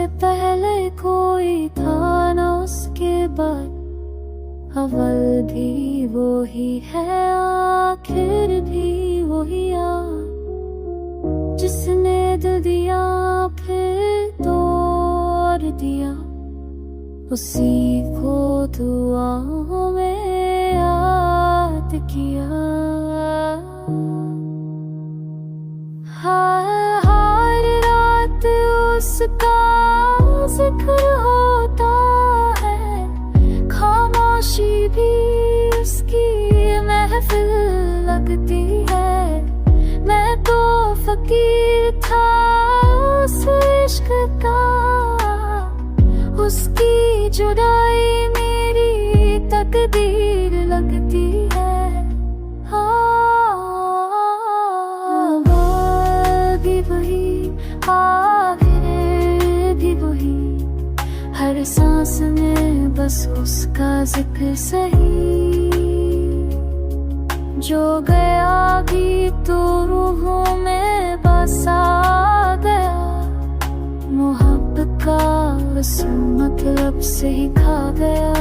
उससे पहले कोई था न उसके बाद, अव्वल भी वो ही है आखिर भी वो ही जिसने दिल दिया फिर तोड़ दिया, उसी को दुआओं में याद किया। हर रात उसका जिक्र होता है, खामोशी भी उसकी महफिल लगती है। मैं तो फकीर था उस इश्क का, उसकी जुदाई मेरी तकदीर लगती है। अव्वल भी वही, आखिर भी वही, हर सांस में बस उसका जिक्र सही। जो गया भी तो रूहों में बसा गया, मोहब्बत का रसूल मतलब से ही खा गया।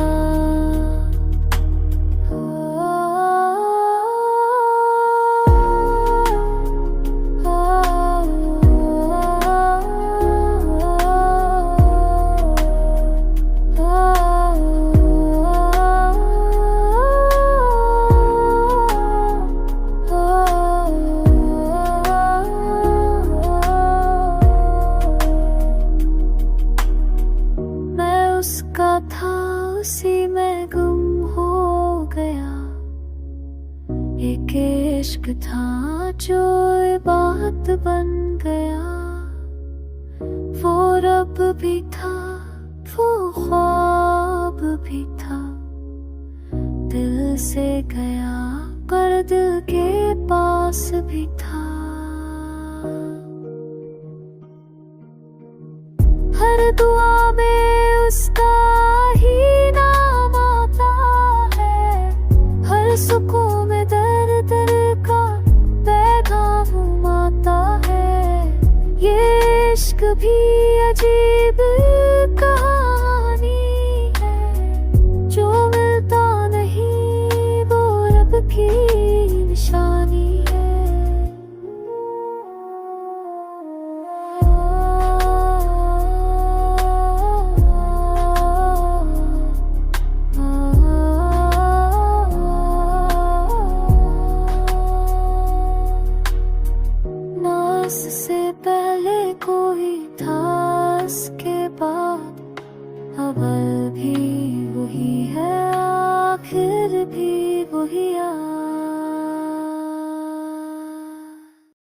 उसका था उसी में गुम हो गया, एक इश्क था जो बात बन गया। वो रब भी था, वो ख्वाब भी था, दिल से गया पर दिल के पास भी था। हर दुआ में उसका ही नाम आता है, हर सुकून में दर्द का पैगाम आता है। ये इश्क भी अजीब